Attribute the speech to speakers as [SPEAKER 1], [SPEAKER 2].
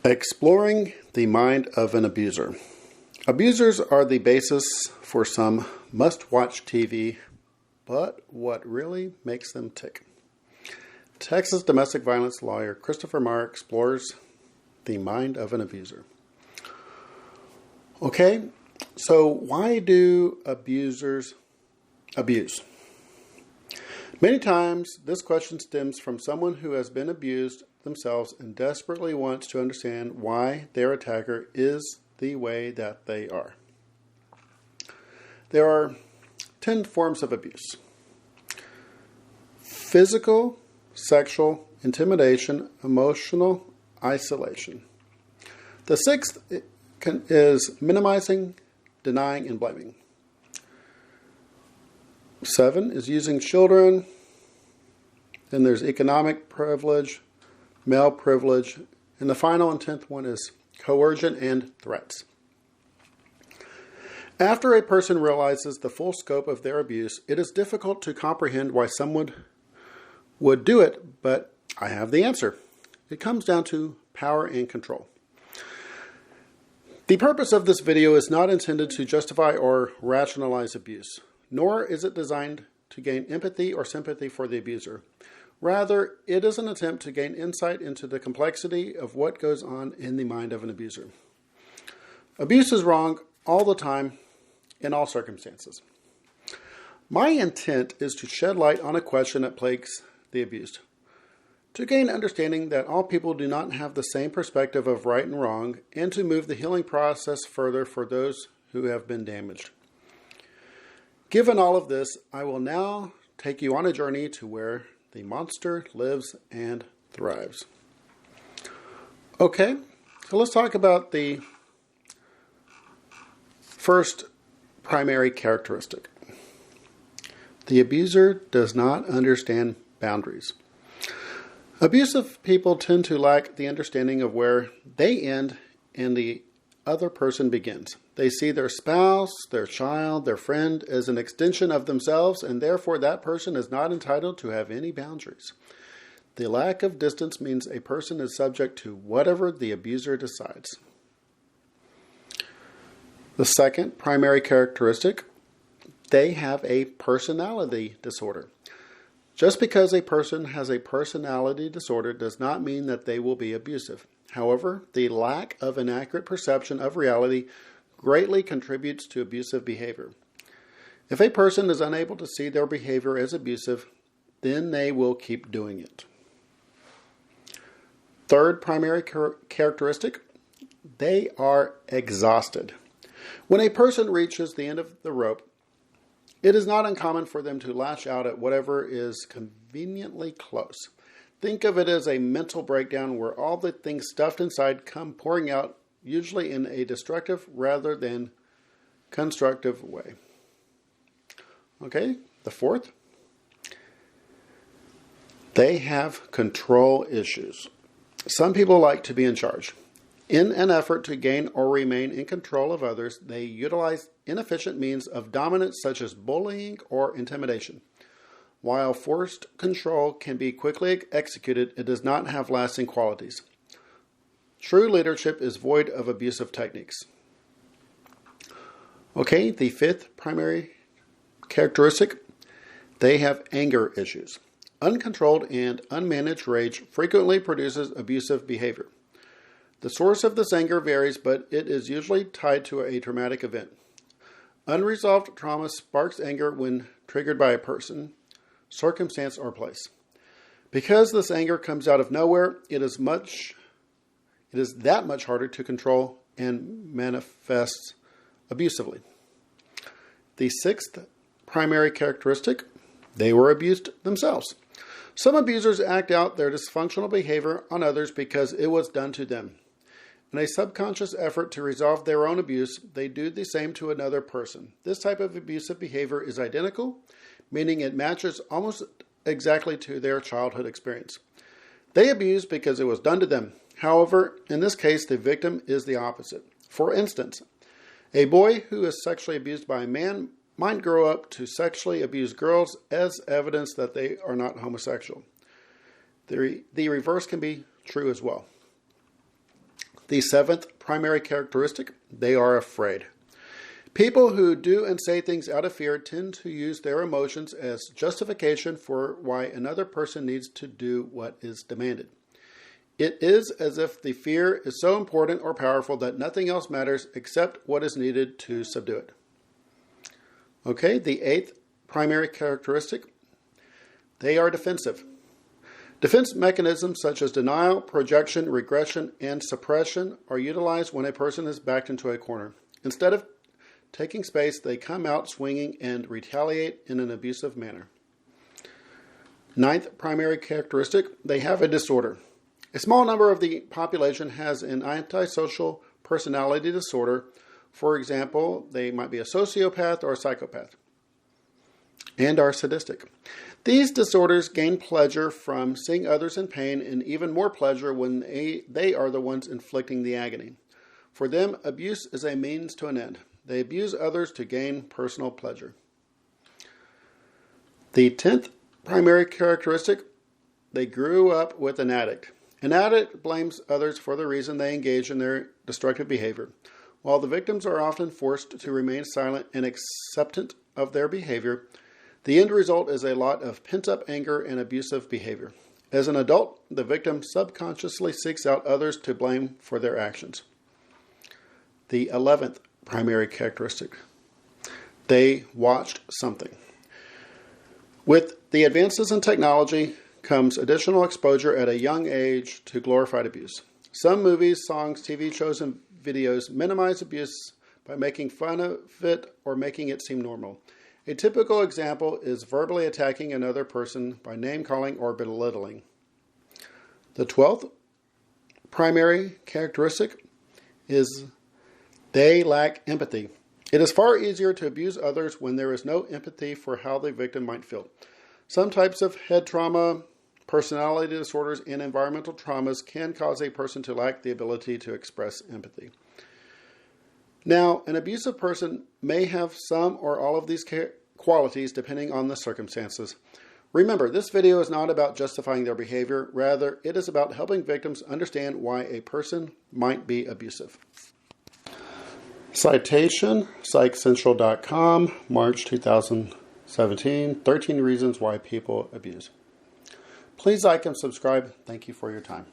[SPEAKER 1] Exploring the mind of an abuser. Abusers are the basis for some must-watch TV, but what really makes them tick? Texas domestic violence lawyer Christopher Meyer explores the mind of an abuser. Okay, so why do abusers abuse? Many times, this question stems from someone who has been abused themselves and desperately wants to understand why their attacker is the way that they are. There are 10 forms of abuse: physical, sexual, intimidation, emotional, isolation. The sixth is minimizing, denying, and blaming. 7 is using children. Then there's economic privilege, male privilege, and the final and 10th one is coercion and threats. After a person realizes the full scope of their abuse, it is difficult to comprehend why someone would do it, but I have the answer. It comes down to power and control. The purpose of this video is not intended to justify or rationalize abuse, nor is it designed to gain empathy or sympathy for the abuser. Rather, it is an attempt to gain insight into the complexity of what goes on in the mind of an abuser. Abuse is wrong all the time, in all circumstances. My intent is to shed light on a question that plagues the abused, to gain understanding that all people do not have the same perspective of right and wrong, and to move the healing process further for those who have been damaged. Given all of this, I will now take you on a journey to where the monster lives and thrives. Okay, so let's talk about the first primary characteristic. The abuser does not understand boundaries. Abusive people tend to lack the understanding of where they end and the other person begins. They see their spouse, their child, their friend as an extension of themselves, and therefore that person is not entitled to have any boundaries. The lack of distance means a person is subject to whatever the abuser decides. The second primary characteristic, they have a personality disorder. Just because a person has a personality disorder does not mean that they will be abusive. However, the lack of an accurate perception of reality greatly contributes to abusive behavior. If a person is unable to see their behavior as abusive, then they will keep doing it. Third primary characteristic, they are exhausted. When a person reaches the end of the rope, it is not uncommon for them to lash out at whatever is conveniently close. Think of it as a mental breakdown where all the things stuffed inside come pouring out, usually in a destructive rather than constructive way. Okay, the fourth. They have control issues. Some people like to be in charge. In an effort to gain or remain in control of others, they utilize inefficient means of dominance such as bullying or intimidation. While forced control can be quickly executed, it does not have lasting qualities. True leadership is void of abusive techniques. Okay, the fifth primary characteristic, they have anger issues. Uncontrolled and unmanaged rage frequently produces abusive behavior. The source of this anger varies, but it is usually tied to a traumatic event. Unresolved trauma sparks anger when triggered by a person, circumstance, or place. Because this anger comes out of nowhere, it is that much harder to control and manifests abusively. The sixth primary characteristic, they were abused themselves. Some abusers act out their dysfunctional behavior on others because it was done to them. In a subconscious effort to resolve their own abuse, they do the same to another person. This type of abusive behavior is identical, meaning it matches almost exactly to their childhood experience. They abuse because it was done to them. However, in this case, the victim is the opposite. For instance, a boy who is sexually abused by a man might grow up to sexually abuse girls as evidence that they are not homosexual. The reverse can be true as well. The seventh primary characteristic, they are afraid. People who do and say things out of fear tend to use their emotions as justification for why another person needs to do what is demanded. It is as if the fear is so important or powerful that nothing else matters except what is needed to subdue it. Okay, the eighth primary characteristic, they are defensive. Defense mechanisms such as denial, projection, regression, and suppression are utilized when a person is backed into a corner. Instead of taking space, they come out swinging and retaliate in an abusive manner. Ninth primary characteristic, they have a disorder. A small number of the population has an antisocial personality disorder. For example, they might be a sociopath or a psychopath, and are sadistic. These disorders gain pleasure from seeing others in pain, and even more pleasure when they are the ones inflicting the agony. For them, abuse is a means to an end. They abuse others to gain personal pleasure. The 10th primary characteristic, they grew up with an addict. An addict blames others for the reason they engage in their destructive behavior, while the victims are often forced to remain silent and acceptant of their behavior. The end result is a lot of pent-up anger and abusive behavior. As an adult, the victim subconsciously seeks out others to blame for their actions. The 11th primary characteristic, they watched something. With the advances in technology comes additional exposure at a young age to glorified abuse. Some movies, songs, TV shows, and videos minimize abuse by making fun of it or making it seem normal. A typical example is verbally attacking another person by name-calling or belittling. The 12th primary characteristic is they lack empathy. It is far easier to abuse others when there is no empathy for how the victim might feel. Some types of head trauma, personality disorders, and environmental traumas can cause a person to lack the ability to express empathy. Now, an abusive person may have some or all of these qualities depending on the circumstances. Remember, this video is not about justifying their behavior. Rather, it is about helping victims understand why a person might be abusive. Citation, PsychCentral.com, March 2017, 13 Reasons Why People Abuse. Please like and subscribe. Thank you for your time.